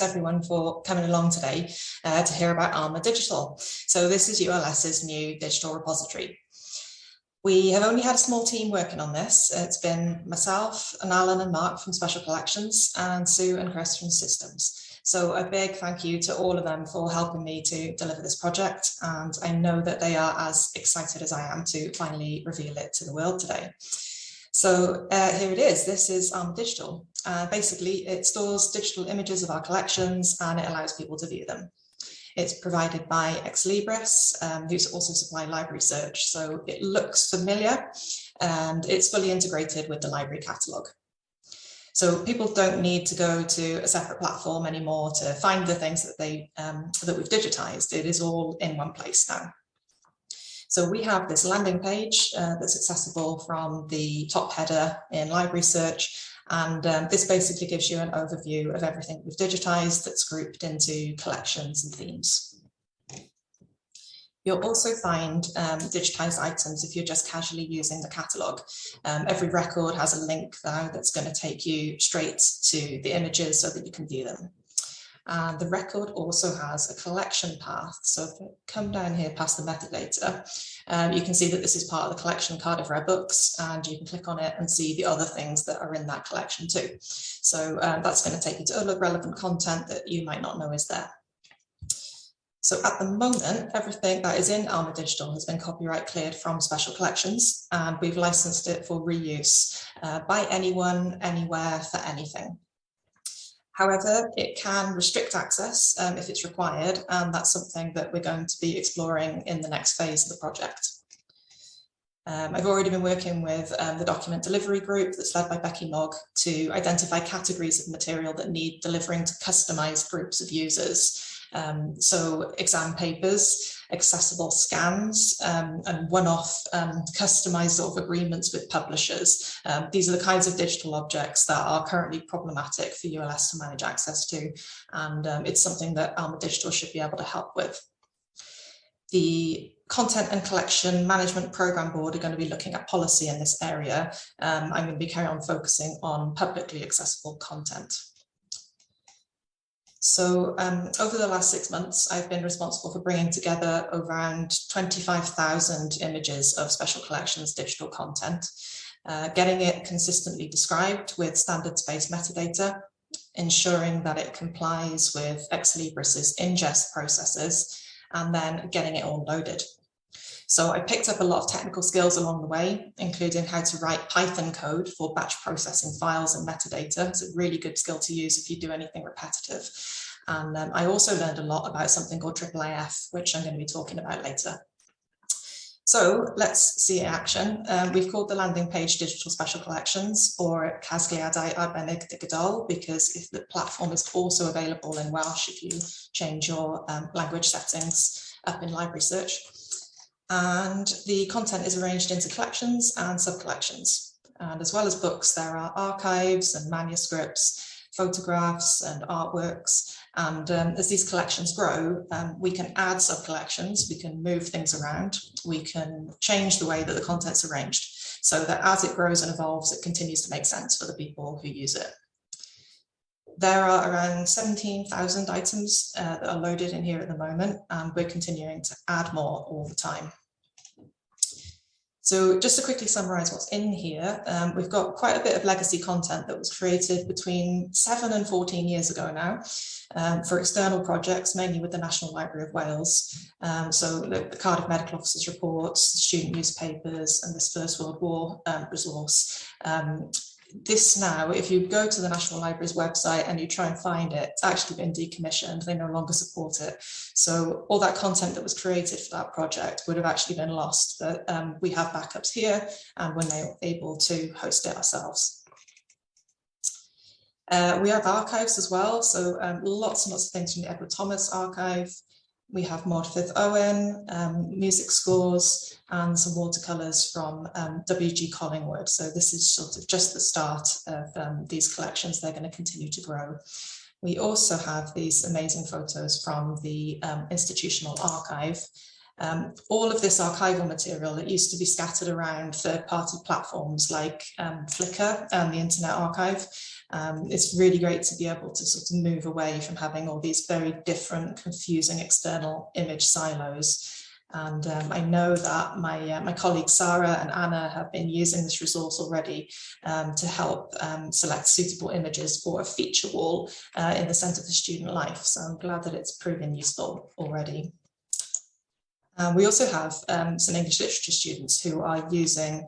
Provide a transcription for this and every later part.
everyone for coming along today to hear about Alma Digital. So this is ULS's new digital repository. We have only had a small team working on this. It's been myself and Alan and Mark from Special Collections and Sue and Chris from Systems. So a big thank you to all of them for helping me to deliver this project, and I know that they are as excited as I am to finally reveal it to the world today. So here it is. This is Alma Digital. Basically, it stores digital images of our collections and it allows people to view them. It's provided by Libris, who's also supply library search. So it looks familiar and it's fully integrated with the library catalogue. So people don't need to go to a separate platform anymore to find the things that that we've digitized. It is all in one place now. So we have this landing page that's accessible from the top header in library search. And this basically gives you an overview of everything we've digitized that's grouped into collections and themes. You'll also find digitized items if you're just casually using the catalogue. Every record has a link now that's going to take you straight to the images so that you can view them. And the record also has a collection path. So if I come down here past the metadata, you can see that this is part of the collection Cardiff Rare Books, and you can click on it and see the other things that are in that collection too. So that's going to take you to other relevant content that you might not know is there. So at the moment, everything that is in Alma Digital has been copyright cleared from Special Collections, and we've licensed it for reuse by anyone, anywhere, for anything. However, it can restrict access if it's required, and that's something that we're going to be exploring in the next phase of the project. I've already been working with the document delivery group that's led by Becky Mogg to identify categories of material that need delivering to customized groups of users. So exam papers, accessible scans, and one-off customized sort of agreements with publishers. These are the kinds of digital objects that are currently problematic for ULS to manage access to, and it's something that Alma Digital should be able to help with. The Content and Collection Management Programme Board are going to be looking at policy in this area. I'm going to be carrying on focusing on publicly accessible content. So over the last 6 months, I've been responsible for bringing together around 25,000 images of Special Collections digital content, getting it consistently described with standards-based metadata, ensuring that it complies with Libris's ingest processes, and then getting it all loaded. So I picked up a lot of technical skills along the way, including how to write Python code for batch processing files and metadata. It's a really good skill to use if you do anything repetitive. And I also learned a lot about something called IIIF, which I'm going to be talking about later. So let's see in action. We've called the landing page Digital Special Collections, or Casgliadau Arbennig Digital, because if the platform is also available in Welsh if you change your language settings up in library search. And the content is arranged into collections and sub-collections. And as well as books, there are archives and manuscripts, photographs and artworks. And as these collections grow, we can add sub-collections, we can move things around, we can change the way that the content's arranged so that as it grows and evolves, it continues to make sense for the people who use it. There are around 17,000 items that are loaded in here at the moment, and we're continuing to add more all the time. So just to quickly summarize what's in here, we've got quite a bit of legacy content that was created between 7 and 14 years ago now for external projects, mainly with the National Library of Wales. So the Cardiff Medical Officers reports, student newspapers, and this First World War resource. This now, if you go to the National Library's website and you try and find it, it's actually been decommissioned. They no longer support it. So all that content that was created for that project would have actually been lost, but we have backups here and we're now able to host it ourselves. We have archives as well, so lots and lots of things from the Edward Thomas archive. We have Maud Fifth Owen, music scores, and some watercolours from W.G. Collingwood. So this is sort of just the start of these collections. They're going to continue to grow. We also have these amazing photos from the institutional archive. All of this archival material that used to be scattered around third-party platforms like Flickr and the Internet Archive, it's really great to be able to sort of move away from having all these very different, confusing external image silos. And I know that my colleagues Sarah and Anna have been using this resource already to help select suitable images for a feature wall in the Centre for Student Life. So I'm glad that it's proven useful already. We also have some English literature students who are using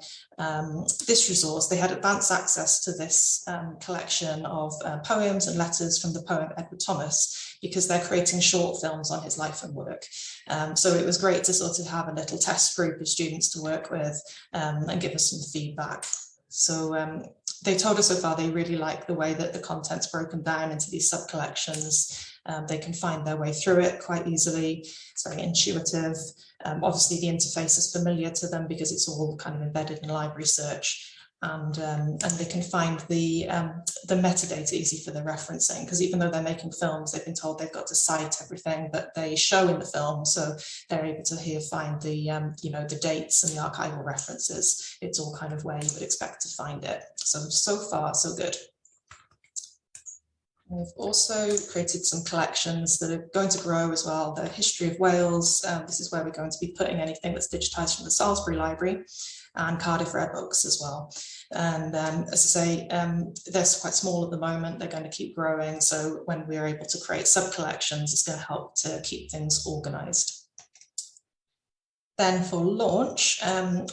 this resource. They had advanced access to this collection of poems and letters from the poet Edward Thomas, because they're creating short films on his life and work. So it was great to sort of have a little test group of students to work with and give us some feedback. So they told us so far they really like the way that the content's broken down into these sub-collections. They can find their way through it quite easily. It's very intuitive. Obviously, the interface is familiar to them because it's all kind of embedded in library search. And they can find the metadata easy for the referencing, because even though they're making films, they've been told they've got to cite everything that they show in the film, so they're able to here find the the dates and the archival references. It's all kind of where you would expect to find it. So far so good. We've also created some collections that are going to grow as well. The History of Wales, this is where we're going to be putting anything that's digitised from the Salisbury Library, and Cardiff Rare Books as well. And as I say, they're quite small at the moment. They're going to keep growing. So when we're able to create sub-collections, it's going to help to keep things organised. Then for launch,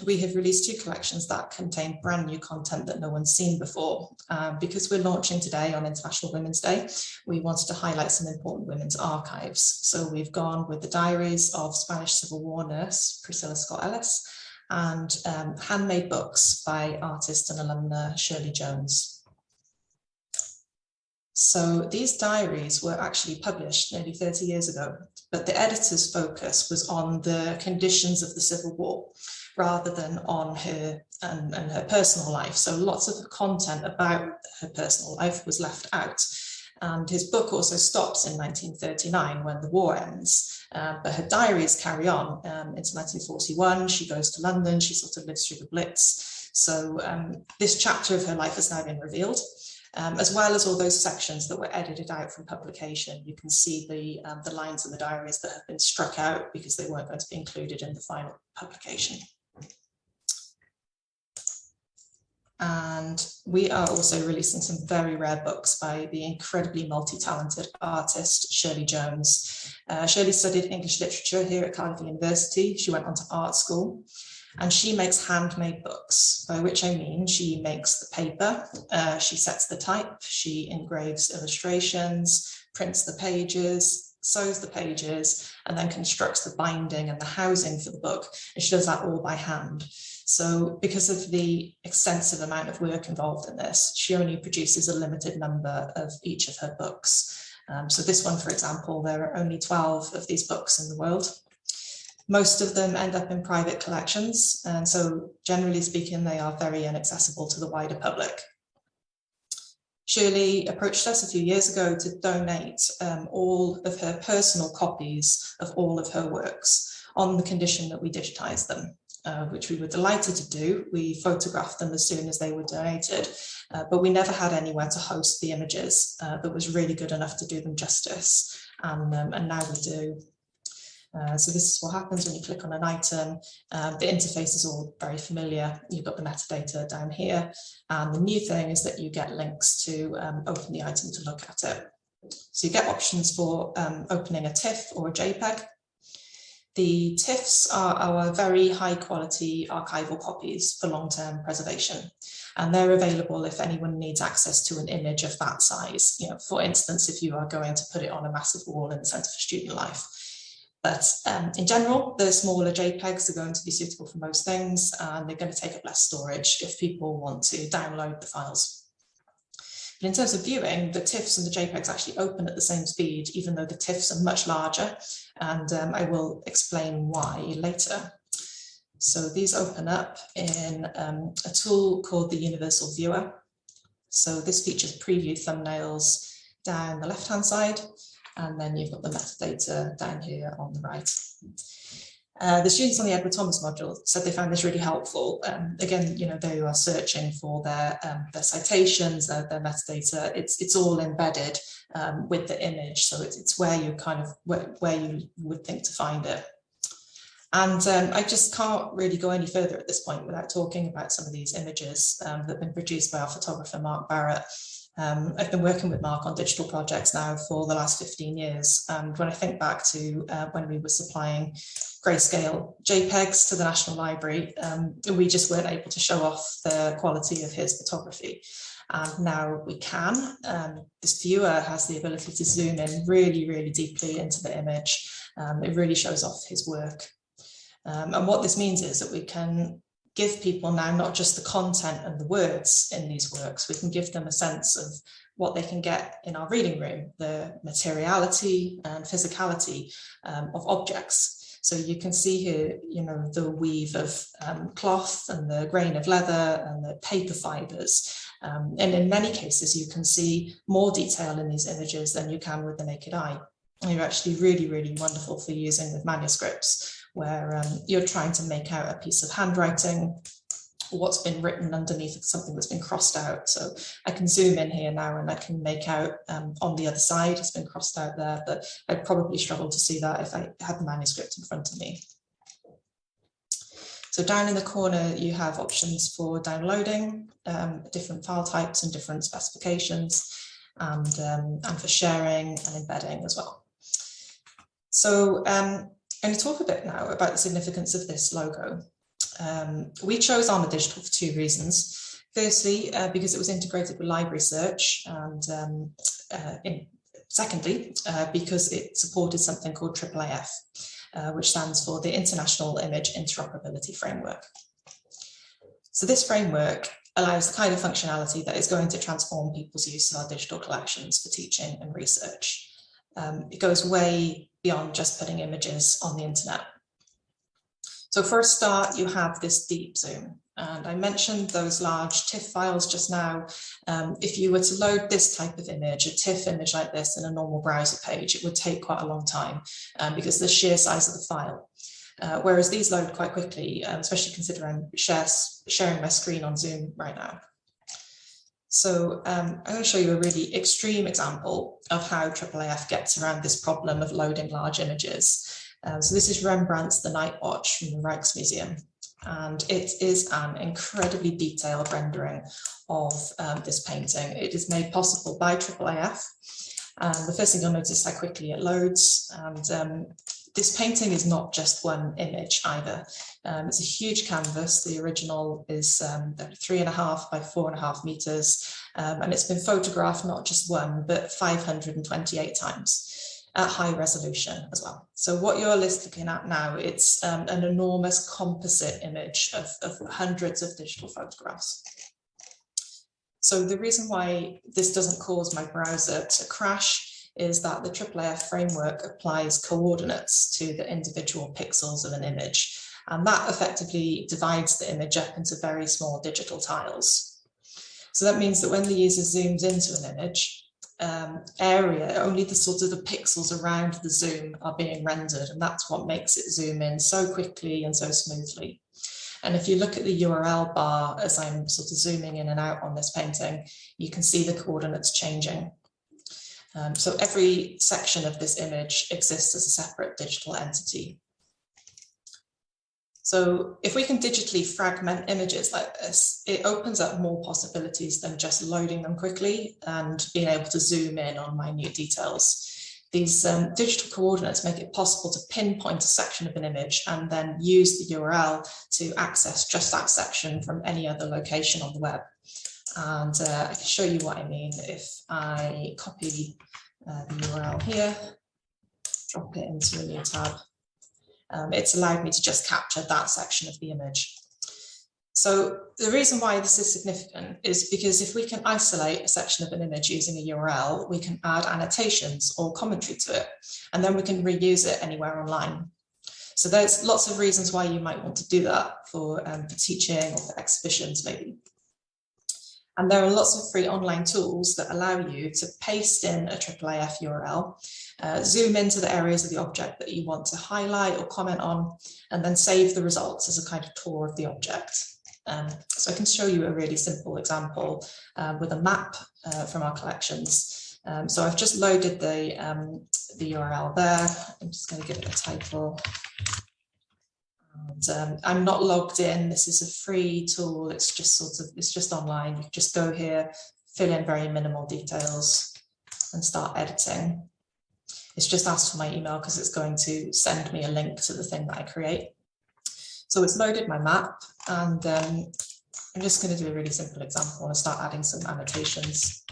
we have released 2 collections that contain brand new content that no one's seen before. Because we're launching today on International Women's Day, we wanted to highlight some important women's archives. So we've gone with the diaries of Spanish Civil War nurse Priscilla Scott Ellis, and handmade books by artist and alumna Shirley Jones. So these diaries were actually published nearly 30 years ago, but the editor's focus was on the conditions of the Civil War rather than on her and her personal life. So lots of the content about her personal life was left out. And his book also stops in 1939 when the war ends, but her diaries carry on into 1941. She goes to London, she sort of lives through the Blitz. So this chapter of her life has now been revealed, as well as all those sections that were edited out from publication. You can see the lines in the diaries that have been struck out because they weren't going to be included in the final publication. And we are also releasing some very rare books by the incredibly multi-talented artist Shirley Jones. Shirley studied English literature here at Cardiff University. She went on to art school, and she makes handmade books, by which I mean she makes the paper, she sets the type, she engraves illustrations, prints the pages, sews the pages, and then constructs the binding and the housing for the book. And she does that all by hand. So because of the extensive amount of work involved in this, she only produces a limited number of each of her books. So this one, for example, there are only 12 of these books in the world. Most of them end up in private collections, and so generally speaking, they are very inaccessible to the wider public. Shirley approached us a few years ago to donate all of her personal copies of all of her works on the condition that we digitize them. Which we were delighted to do. We photographed them as soon as they were donated, but we never had anywhere to host the images that was really good enough to do them justice, and now we do. So this is what happens when you click on an item. The interface is all very familiar. You've got the metadata down here, and the new thing is that you get links to open the item to look at it. So you get options for opening a TIFF or a JPEG. The TIFFs are our very high quality archival copies for long-term preservation, and they're available if anyone needs access to an image of that size. You know, for instance, if you are going to put it on a massive wall in the Centre for Student Life. But in general, the smaller JPEGs are going to be suitable for most things, and they're going to take up less storage if people want to download the files. But in terms of viewing, the TIFFs and the JPEGs actually open at the same speed, even though the TIFFs are much larger, and I will explain why later. So these open up in a tool called the Universal Viewer. So this features preview thumbnails down the left-hand side, and then you've got the metadata down here on the right. The students on the Edward Thomas module said they found this really helpful. Again, you know, they are searching for their citations, their metadata. It's all embedded with the image, so it's where you kind of where you would think to find it. And I just can't really go any further at this point without talking about some of these images that have been produced by our photographer, Mark Barrett. I've been working with Mark on digital projects now for the last 15 years. And when I think back to when we were supplying grayscale JPEGs to the National Library, we just weren't able to show off the quality of his photography. And now we can. This viewer has the ability to zoom in really, really deeply into the image. It really shows off his work. And what this means is that we can give people now not just the content and the words in these works, we can give them a sense of what they can get in our reading room, the materiality and physicality of objects. So you can see here, you know, the weave of cloth and the grain of leather and the paper fibers. And in many cases, you can see more detail in these images than you can with the naked eye. And they're actually really, really wonderful for using with manuscripts, where you're trying to make out a piece of handwriting, what's been written underneath of something that's been crossed out. So I can zoom in here now and I can make out on the other side, it's been crossed out there, but I'd probably struggle to see that if I had the manuscript in front of me. So down in the corner, you have options for downloading, different file types and different specifications, and for sharing and embedding as well. So I'm going to talk a bit now about the significance of this logo. We chose Alma Digital for two reasons. Firstly, because it was integrated with library search, and secondly, because it supported something called IIIF, which stands for the International Image Interoperability Framework. So this framework allows the kind of functionality that is going to transform people's use of our digital collections for teaching and research. It goes way beyond just putting images on the internet. So for a start, you have this deep zoom. And I mentioned those large TIFF files just now. If you were to load this type of image, a TIFF image like this in a normal browser page, it would take quite a long time because of the sheer size of the file. Whereas these load quite quickly, especially considering sharing my screen on Zoom right now. So I'm going to show you a really extreme example of how IIIF gets around this problem of loading large images. So this is Rembrandt's The Night Watch from the Rijksmuseum, and it is an incredibly detailed rendering of this painting. It is made possible by IIIF. The first thing you'll notice is how quickly it loads, and this painting is not just one image either. It's a huge canvas. The original is 3.5 by 4.5 meters, and it's been photographed not just one, but 528 times at high resolution as well. So what you're looking at now, it's an enormous composite image of hundreds of digital photographs. So the reason why this doesn't cause my browser to crash is that the IIIF framework applies coordinates to the individual pixels of an image. And that effectively divides the image up into very small digital tiles. So that means that when the user zooms into an image, only the sort of the pixels around the zoom are being rendered. And that's what makes it zoom in so quickly and so smoothly. And if you look at the URL bar as I'm sort of zooming in and out on this painting, you can see the coordinates changing. So every section of this image exists as a separate digital entity. So if we can digitally fragment images like this, it opens up more possibilities than just loading them quickly and being able to zoom in on minute details. These digital coordinates make it possible to pinpoint a section of an image and then use the URL to access just that section from any other location on the web. And I can show you what I mean if I copy the URL here, drop it into a new tab. It's allowed me to just capture that section of the image. So the reason why this is significant is because if we can isolate a section of an image using a URL, we can add annotations or commentary to it, and then we can reuse it anywhere online. So there's lots of reasons why you might want to do that for teaching or for exhibitions maybe. And there are lots of free online tools that allow you to paste in a IIIF URL, zoom into the areas of the object that you want to highlight or comment on, and then save the results as a kind of tour of the object. So I can show you a really simple example with a map from our collections. So I've just loaded the URL there. I'm just going to give it a title. And, I'm not logged in. This is a free tool. It's just online. You just go here, fill in very minimal details and start editing. It's just asked for my email because it's going to send me a link to the thing that I create. So it's loaded my map, and I'm just going to do a really simple example and start adding some annotations.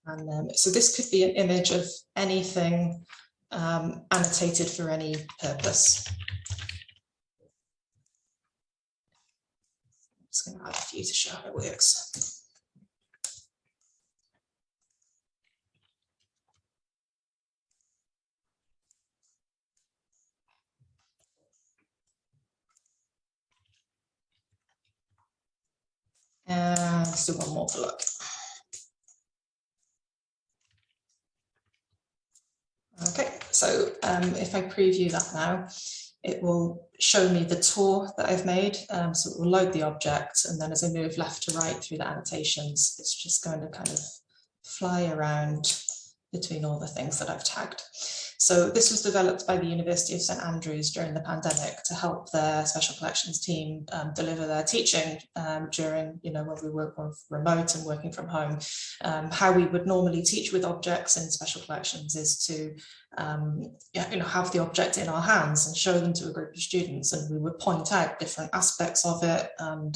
And so this could be an image of anything annotated for any purpose. I'm just going to add a few to show how it works. Let's do one more to look. Okay, so if I preview that now, it will show me the tour that I've made. So it will load the object, and then as I move left to right through the annotations, it's just going to kind of fly around between all the things that I've tagged. So this was developed by the University of St Andrews during the pandemic to help their special collections team deliver their teaching during, when we work remote and working from home. How we would normally teach with objects in special collections is to have the object in our hands and show them to a group of students, and we would point out different aspects of it and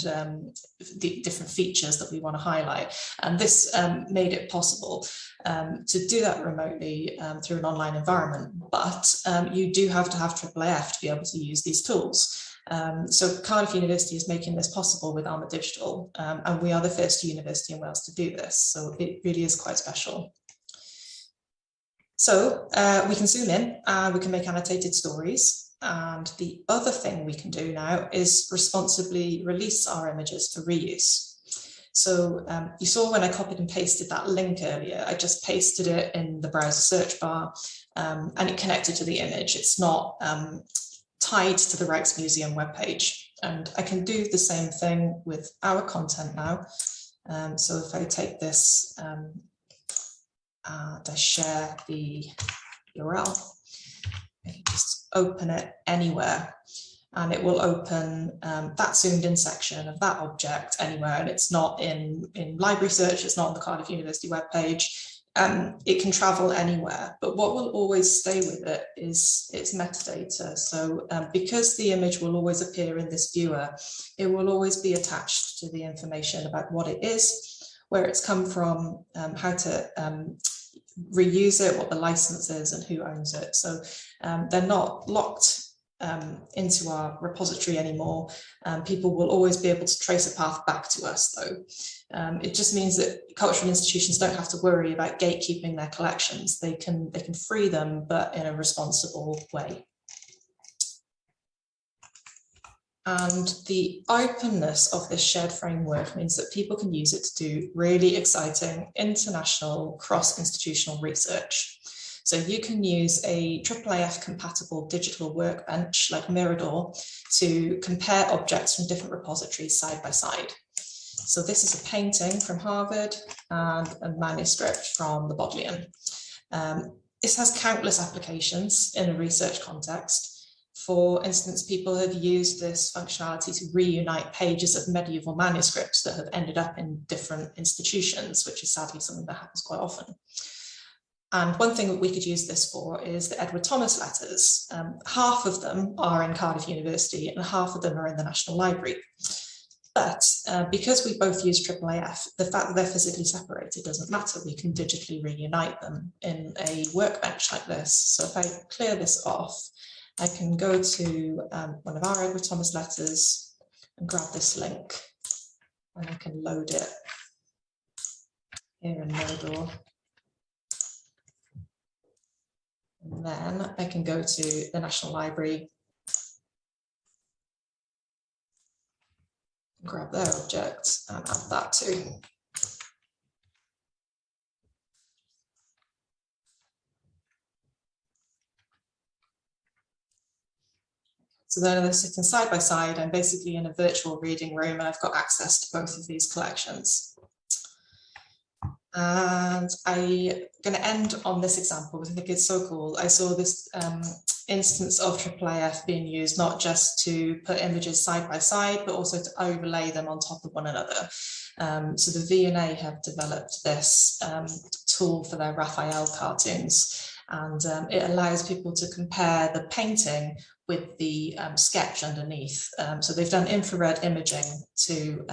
the different features that we want to highlight. And this made it possible to do that remotely through an online environment, but you do have to have IIIF to be able to use these tools. So Cardiff University is making this possible with Alma Digital, and we are the first university in Wales to do this, so it really is quite special. So we can zoom in, we can make annotated stories, and the other thing we can do now is responsibly release our images for reuse. So you saw when I copied and pasted that link earlier, I just pasted it in the browser search bar, and it connected to the image. It's not tied to the Rijksmuseum webpage. And I can do the same thing with our content now. So if I take this and I share the URL, I can just open it anywhere, and it will open that zoomed in section of that object anywhere. And it's not in library search, it's not on the Cardiff University webpage. It can travel anywhere, but what will always stay with it is its metadata. So because the image will always appear in this viewer, it will always be attached to the information about what it is, where it's come from, how to reuse it, what the license is, and who owns it. So they're not locked into our repository anymore. People will always be able to trace a path back to us, though. It just means that cultural institutions don't have to worry about gatekeeping their collections. They can free them, but in a responsible way. And the openness of this shared framework means that people can use it to do really exciting international cross-institutional research. So you can use a IIIF compatible digital workbench like Mirador to compare objects from different repositories side by side. So this is a painting from Harvard and a manuscript from the Bodleian. This has countless applications in a research context. For instance, people have used this functionality to reunite pages of medieval manuscripts that have ended up in different institutions, which is sadly something that happens quite often. And one thing that we could use this for is the Edward Thomas letters. Half of them are in Cardiff University and half of them are in the National Library. But because we both use IIIF, the fact that they're physically separated doesn't matter. We can digitally reunite them in a workbench like this. So if I clear this off, I can go to one of our Edward Thomas letters and grab this link, and I can load it here in Mirador. And then I can go to the National Library grab their object and add that too. So then they're sitting side by side. I'm basically in a virtual reading room and I've got access to both of these collections. And I'm going to end on this example because I think it's so cool. I saw this instance of IIIF being used not just to put images side by side, but also to overlay them on top of one another. So the V&A have developed this tool for their Raphael cartoons, and it allows people to compare the painting with the sketch underneath. So they've done infrared imaging to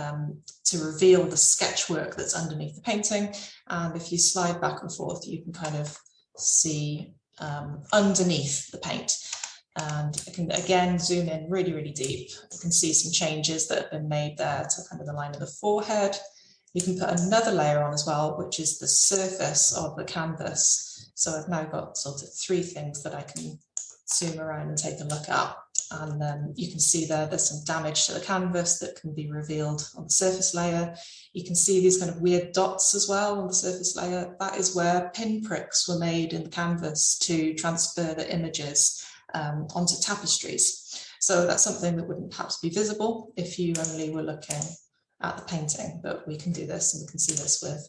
reveal the sketch work that's underneath the painting. And if you slide back and forth, you can kind of see underneath the paint. And I can again zoom in really, really deep. You can see some changes that have been made there to kind of the line of the forehead. You can put another layer on as well, which is the surface of the canvas. So I've now got sort of 3 things that I can zoom around and take a look at. And then you can see there's some damage to the canvas that can be revealed on the surface layer. You can see these kind of weird dots as well on the surface layer. That is where pinpricks were made in the canvas to transfer the images onto tapestries. So that's something that wouldn't perhaps be visible if you only were looking at the painting, but we can do this and we can see this with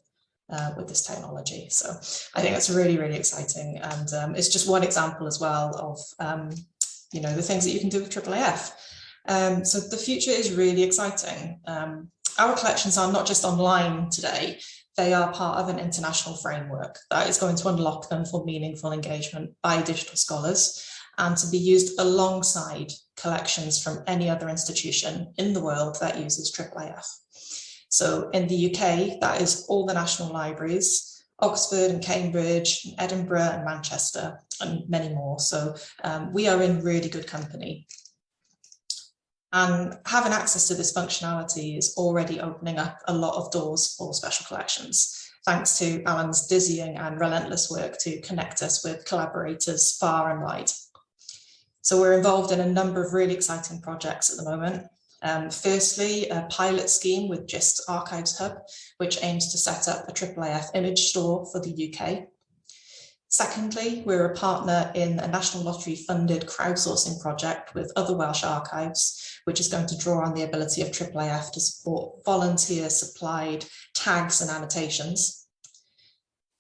this technology. So I think that's really, really exciting. And it's just one example as well of, you know, the things that you can do with IIIF. So the future is really exciting. Our collections are not just online today, they are part of an international framework that is going to unlock them for meaningful engagement by digital scholars and to be used alongside collections from any other institution in the world that uses IIIF. So in the UK, that is all the national libraries, Oxford and Cambridge, and Edinburgh and Manchester, and many more. So we are in really good company. And having access to this functionality is already opening up a lot of doors for special collections, thanks to Alan's dizzying and relentless work to connect us with collaborators far and wide. So we're involved in a number of really exciting projects at the moment. Firstly, a pilot scheme with GIST Archives Hub, which aims to set up a IIIF image store for the UK. Secondly, we're a partner in a National Lottery funded crowdsourcing project with other Welsh archives, which is going to draw on the ability of IIIF to support volunteer supplied tags and annotations.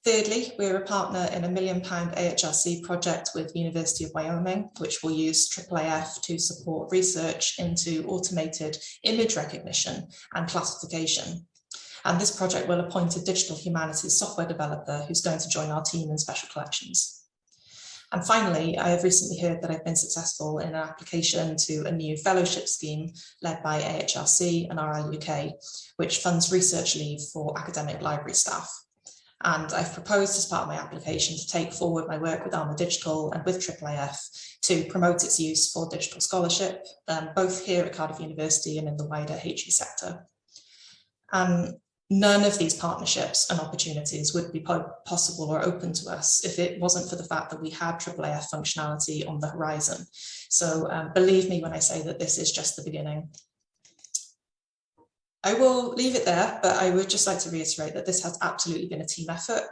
Thirdly, we're a partner in a £1 million AHRC project with the University of Wyoming, which will use IIIF to support research into automated image recognition and classification. And this project will appoint a digital humanities software developer who's going to join our team in special collections. And finally, I have recently heard that I've been successful in an application to a new fellowship scheme led by AHRC and RL UK, which funds research leave for academic library staff. And I've proposed as part of my application to take forward my work with Alma Digital and with IIIF to promote its use for digital scholarship, both here at Cardiff University and in the wider HE sector. None of these partnerships and opportunities would be possible or open to us if it wasn't for the fact that we had IIIF functionality on the horizon. So believe me when I say that this is just the beginning. I will leave it there, but I would just like to reiterate that this has absolutely been a team effort.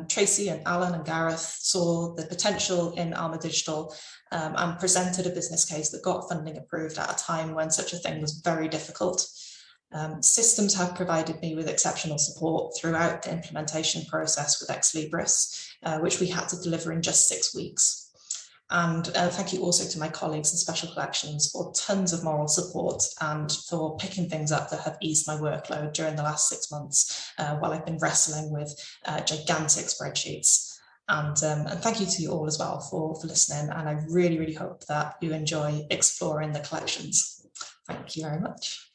Tracy and Alan and Gareth saw the potential in Alma Digital and presented a business case that got funding approved at a time when such a thing was very difficult. Systems have provided me with exceptional support throughout the implementation process with Libris, which we had to deliver in just 6 weeks. And thank you also to my colleagues in Special Collections for tons of moral support and for picking things up that have eased my workload during the last 6 months while I've been wrestling with gigantic spreadsheets. And thank you to you all as well for listening. And I really, really hope that you enjoy exploring the collections. Thank you very much.